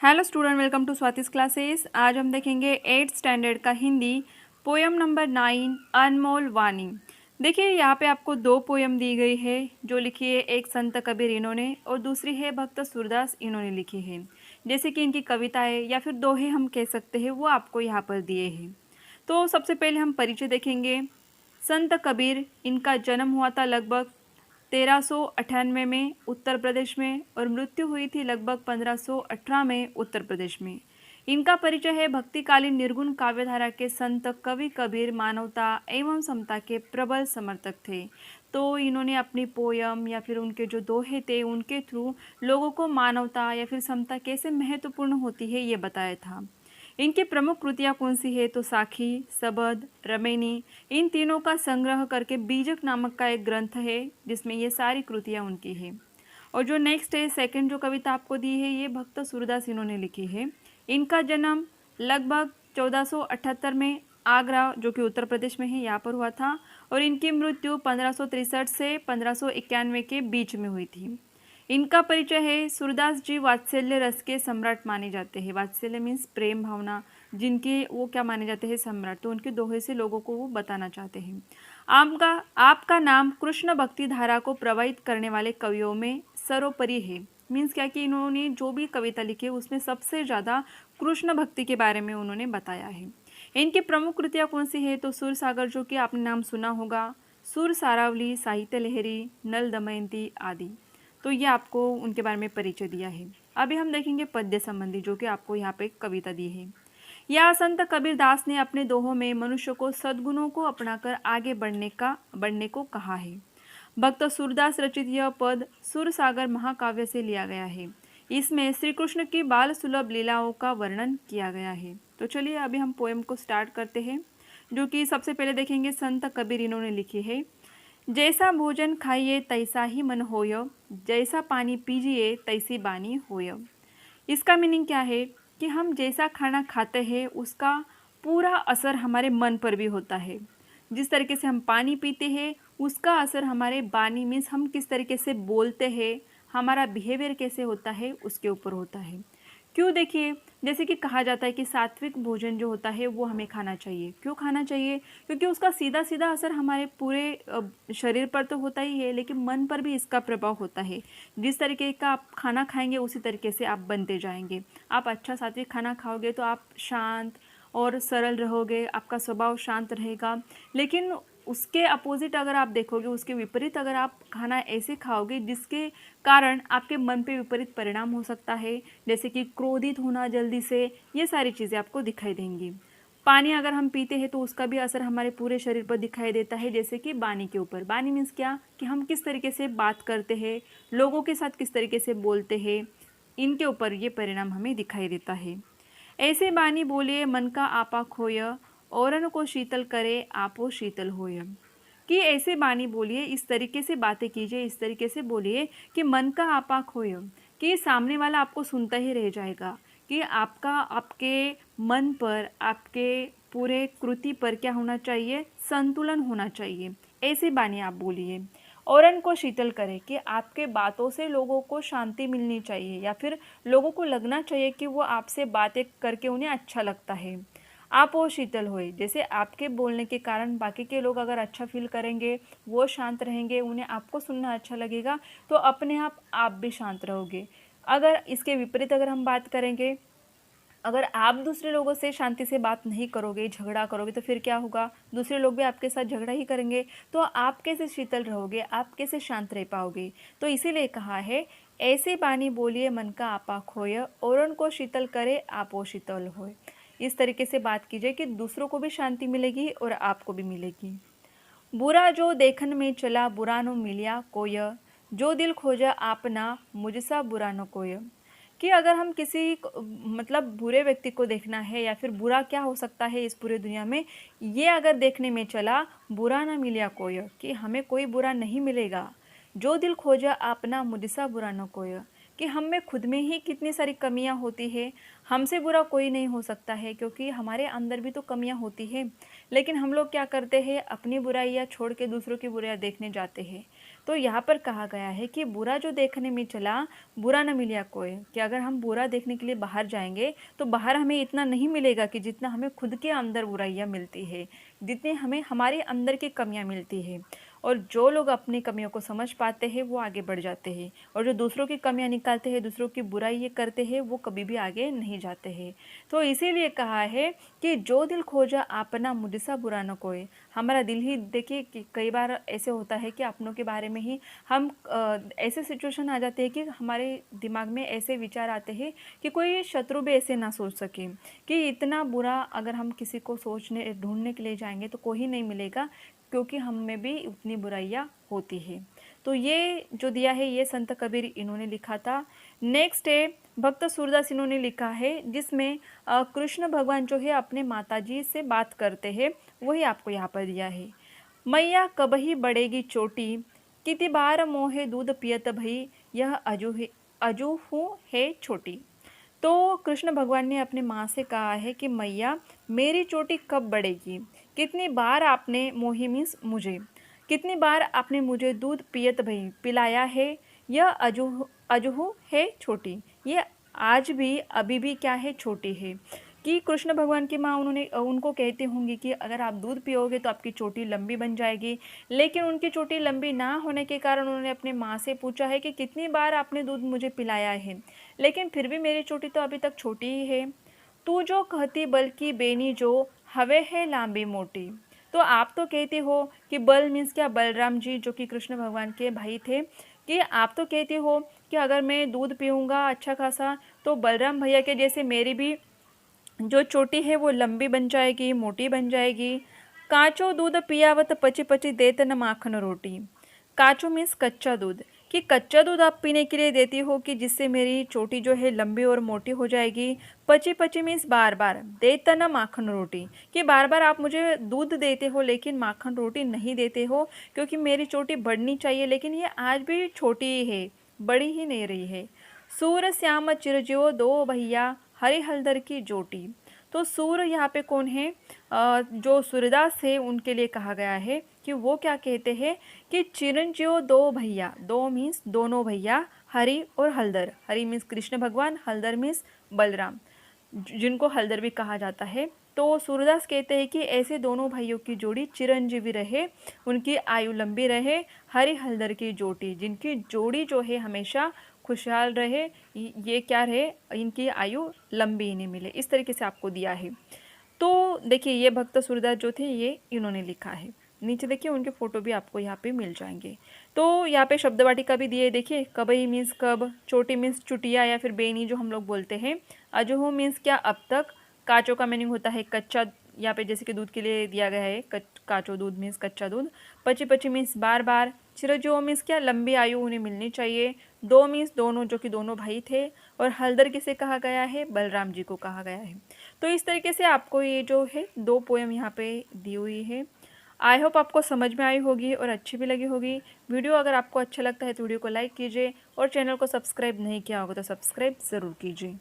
Hello student, welcome to Swati's classes. आज हम देखेंगे 8th स्टैंडर्ड का हिंदी पोयम नंबर 9 अनमोल वाणी। देखिए यहाँ पे आपको दो पोयम दी गई है जो लिखी है एक संत कबीर इन्होंने और दूसरी है भक्त सूरदास इन्होंने लिखी है। जैसे कि इनकी कविताएं या फिर दोहे हम कह सकते हैं वो आपको यहाँ पर दिए हैं। तो सबसे पहले हम परिचय देखेंगे। संत कबीर, इनका जन्म हुआ था लगभग 1398 में उत्तर प्रदेश में और मृत्यु हुई थी लगभग 1518 में उत्तर प्रदेश में। इनका परिचय है भक्तिकालीन निर्गुण काव्यधारा के संत कवि कबीर मानवता एवं समता के प्रबल समर्थक थे। तो इन्होंने अपनी पोयम या फिर उनके जो दोहे थे उनके थ्रू लोगों को मानवता या फिर समता कैसे महत्वपूर्ण होती है ये बताया था। इनकी प्रमुख कृतियाँ कौन सी है तो साखी, सबद, रमेनी, इन तीनों का संग्रह करके बीजक नामक का एक ग्रंथ है जिसमें ये सारी कृतियाँ उनकी है। और जो नेक्स्ट है सेकंड जो कविता आपको दी है ये भक्त सूरदास इन्होंने लिखी है। इनका जन्म लगभग 1478 में आगरा जो कि उत्तर प्रदेश में है यहाँ पर हुआ था और इनकी मृत्यु 1563 से 1591 के बीच में हुई थी। इनका परिचय है सूरदास जी वात्सल्य रस के सम्राट माने जाते हैं। वात्सल्य मीन्स प्रेम भावना, जिनके वो क्या माने जाते हैं सम्राट। तो उनके दोहे से लोगों को वो बताना चाहते हैं। आपका नाम कृष्ण भक्ति धारा को प्रवाहित करने वाले कवियों में सर्वोपरि है। मीन्स क्या कि इन्होंने जो भी कविता लिखी है उसमें सबसे ज़्यादा कृष्ण भक्ति के बारे में उन्होंने बताया है। इनकी प्रमुख कृतियाँ कौन सी है तो सुर सागर जो कि आपने नाम सुना होगा, सुर सारावली, साहित्य लहरी, नल दमयंती आदि। तो ये आपको उनके बारे में परिचय दिया है। अभी हम देखेंगे पद्य संबंधी जो कि आपको यहाँ पे कविता दी है। यह संत कबीर दास ने अपने दोहों में मनुष्य को सद्गुणों को अपनाकर आगे बढ़ने को कहा है। भक्त सूरदास रचित यह पद सुर सागर महाकाव्य से लिया गया है। इसमें श्री कृष्ण की बाल सुलभ लीलाओं का वर्णन किया गया है। तो चलिए अभी हम पोएम को स्टार्ट करते हैं जो कि सबसे पहले देखेंगे संत कबीर इन्होंने लिखी है। जैसा भोजन खाइए तैसा ही मन होय, जैसा पानी पीजिए तैसी बानी होय। इसका मीनिंग क्या है कि हम जैसा खाना खाते हैं उसका पूरा असर हमारे मन पर भी होता है। जिस तरीके से हम पानी पीते हैं उसका असर हमारे बानी मीन्स हम किस तरीके से बोलते हैं, हमारा बिहेवियर कैसे होता है उसके ऊपर होता है। क्यों, देखिए जैसे कि कहा जाता है कि सात्विक भोजन जो होता है वो हमें खाना चाहिए। क्यों खाना चाहिए? क्योंकि उसका सीधा सीधा असर हमारे पूरे शरीर पर तो होता ही है लेकिन मन पर भी इसका प्रभाव होता है। जिस तरीके का आप खाना खाएंगे उसी तरीके से आप बनते जाएंगे। आप अच्छा सात्विक खाना खाओगे तो आप शांत और सरल रहोगे, आपका स्वभाव शांत रहेगा। लेकिन उसके अपोजिट अगर आप देखोगे, उसके विपरीत अगर आप खाना ऐसे खाओगे जिसके कारण आपके मन पे विपरीत परिणाम हो सकता है, जैसे कि क्रोधित होना जल्दी से, ये सारी चीज़ें आपको दिखाई देंगी। पानी अगर हम पीते हैं तो उसका भी असर हमारे पूरे शरीर पर दिखाई देता है, जैसे कि बानी के ऊपर। बानी मीन्स क्या कि हम किस तरीके से बात करते हैं, लोगों के साथ किस तरीके से बोलते हैं, इनके ऊपर ये परिणाम हमें दिखाई देता है। ऐसे बानी बोलिए मन का आपा खोय, औरन को शीतल करे आपो शीतल होय। कि ऐसे बानी बोलिए, इस तरीके से बातें कीजिए, इस तरीके से बोलिए कि मन का आपा खोय, कि सामने वाला आपको सुनता ही रह जाएगा। कि आपके मन पर, आपके पूरे कृति पर क्या होना चाहिए, संतुलन होना चाहिए। ऐसे बानी आप बोलिए। औरन को शीतल करे, कि आपके बातों से लोगों को शांति मिलनी चाहिए या फिर लोगों को लगना चाहिए कि वो आपसे बातें करके उन्हें अच्छा लगता है। आप वो शीतल होए, जैसे आपके बोलने के कारण बाकी के लोग अगर अच्छा फील करेंगे, वो शांत रहेंगे, उन्हें आपको सुनना अच्छा लगेगा, तो अपने आप भी शांत रहोगे। अगर इसके विपरीत अगर हम बात करेंगे, अगर आप दूसरे लोगों से शांति से बात नहीं करोगे, झगड़ा करोगे, तो फिर क्या होगा, दूसरे लोग भी आपके साथ झगड़ा ही करेंगे। तो आप कैसे शीतल रहोगे, आप कैसे शांत रह पाओगे। तो इसीलिए कहा है ऐसे बानी बोलिए मन का आपा खोय, औरन को शीतल करे आपो शीतल होय। इस तरीके से बात कीजिए कि दूसरों को भी शांति मिलेगी और आपको भी मिलेगी। बुरा जो देखन में चला बुरा नो मिलिया कोय, जो दिल खोजा आपना मुझसा बुरा नो कोय। कि अगर हम किसी मतलब बुरे व्यक्ति को देखना है या फिर बुरा क्या हो सकता है इस पूरे दुनिया में, ये अगर देखने में चला बुरा ना मिलिया कोय, कि हमें कोई बुरा नहीं मिलेगा। जो दिल खोजा आपना मुझसा बुरा न कोय, कि हम में खुद में ही कितनी सारी कमियां होती है, हमसे बुरा कोई नहीं हो सकता है क्योंकि हमारे अंदर भी तो कमियां होती है। लेकिन हम लोग क्या करते हैं, अपनी बुराइयां छोड़ के दूसरों की बुराइयां देखने जाते हैं। तो यहाँ पर कहा गया है कि बुरा जो देखने में चला बुरा न मिला कोई, कि अगर हम बुरा देखने के लिए बाहर जाएंगे तो बाहर हमें इतना नहीं मिलेगा कि जितना हमें खुद के अंदर बुराइयाँ मिलती है, जितने हमें हमारे अंदर की कमियाँ मिलती है। और जो लोग अपनी कमियों को समझ पाते हैं वो आगे बढ़ जाते हैं, और जो दूसरों की कमियां निकालते हैं, दूसरों की बुराई ये करते हैं, वो कभी भी आगे नहीं जाते हैं। तो इसीलिए कहा है कि जो दिल खोजा अपना मुझसा बुरा न कोई। हमारा दिल ही देखिए कि कई बार ऐसे होता है कि अपनों के बारे में ही हम ऐसे सिचुएशन आ जाते हैं कि हमारे दिमाग में ऐसे विचार आते हैं कि कोई शत्रु भी ऐसे ना सोच सके कि इतना बुरा अगर हम किसी को सोचने ढूंढने के लिए जाएंगे तो कोई नहीं मिलेगा, क्योंकि हम में भी उतनी बुराइयाँ होती है। तो ये जो दिया है ये संत कबीर इन्होंने लिखा था। नेक्स्ट है भक्त सूरदास, इन्होंने लिखा है जिसमें कृष्ण भगवान जो है अपने माताजी से बात करते हैं, वही आपको यहाँ पर दिया है। मैया कबही बढ़ेगी चोटी, किति बार मोहे दूध पियत भई, यह अजूहू है छोटी। तो कृष्ण भगवान ने अपने माँ से कहा है कि मैया मेरी चोटी कब बढ़ेगी, कितनी बार आपने मोही मीन्स मुझे, कितनी बार आपने मुझे दूध पियत भई पिलाया है, यह अजहू है छोटी, ये आज भी अभी भी क्या है, छोटी है। कि कृष्ण भगवान की माँ उनको कहती होंगी कि अगर आप दूध पियोगे तो आपकी चोटी लंबी बन जाएगी, लेकिन उनकी चोटी लंबी ना होने के कारण उन्होंने अपने माँ से पूछा है कि कितनी बार आपने दूध मुझे पिलाया है, लेकिन फिर भी मेरी चोटी तो अभी तक छोटी ही है। तू जो कहती बल्कि बेनी जो हवे है लांबी मोटी। तो आप तो कहते हो कि बल मीन्स क्या, बलराम जी जो कि कृष्ण भगवान के भाई थे, कि आप तो कहते हो कि अगर मैं दूध पीऊँगा अच्छा खासा तो बलराम भैया के जैसे मेरी भी जो चोटी है वो लंबी बन जाएगी, मोटी बन जाएगी। काचो दूध पियावत पची पची देत न माखन रोटी। काचो मीन्स कच्चा दूध, कि कच्चा दूध आप पीने के लिए देती हो कि जिससे मेरी चोटी जो है लंबी और मोटी हो जाएगी। पची पची मीन्स बार बार, देत न माखन रोटी, कि बार बार आप मुझे दूध देते हो लेकिन माखन रोटी नहीं देते हो, क्योंकि मेरी चोटी बढ़नी चाहिए लेकिन ये आज भी छोटी ही है, बड़ी ही नहीं रही है। सूर श्याम चिरज्यो दो भैया, हरि हलदर की जोटी। तो सूर यहाँ पे कौन है, जो सूरदास है उनके लिए कहा गया है कि वो क्या कहते हैं कि चिरंजीव दो भैया, दो मीन्स दोनों भैया, हरि और हलदर, हरि मीन्स कृष्ण भगवान, हलदर मीन्स बलराम, जिनको हलदर भी कहा जाता है। तो सूरदास कहते हैं कि ऐसे दोनों भाइयों की जोड़ी चिरंजीवी रहे, उनकी आयु लंबी रहे, हरि हलदर की जोड़ी, जिनकी जोड़ी जो है हमेशा खुशहाल रहे, ये क्या रहे, इनकी आयु लंबी इन्हें मिले, इस तरीके से आपको दिया है। तो देखिए ये भक्त सूरदास जो थे ये इन्होंने लिखा है। नीचे देखिए उनके फ़ोटो भी आपको यहाँ पे मिल जाएंगे। तो यहाँ पे शब्द वाटिका भी दिए, देखिए कबई मीन्स कब, चोटी मीन्स चुटिया या फिर बेनी जो हम लोग बोलते हैं, अजहू मीन्स क्या, अब तक, काचो का मीनिंग होता है कच्चा, यहाँ पे जैसे कि दूध के लिए दिया गया है काचो दूध मीन्स कच्चा दूध, पची पची मीन्स बार बार, चिरंजीव मीन्स क्या, लंबी आयु उन्हें मिलनी चाहिए, दो मीन्स दोनों जो कि दोनों भाई थे, और हलदर किसे कहा गया है, बलराम जी को कहा गया है। तो इस तरीके से आपको ये जो है दो पोएम यहाँ पे दी हुई है। आई होप आपको समझ में आई होगी और अच्छी भी लगी होगी। वीडियो अगर आपको अच्छा लगता है तो वीडियो को लाइक कीजिए, और चैनल को सब्सक्राइब नहीं किया होगा तो सब्सक्राइब ज़रूर कीजिए।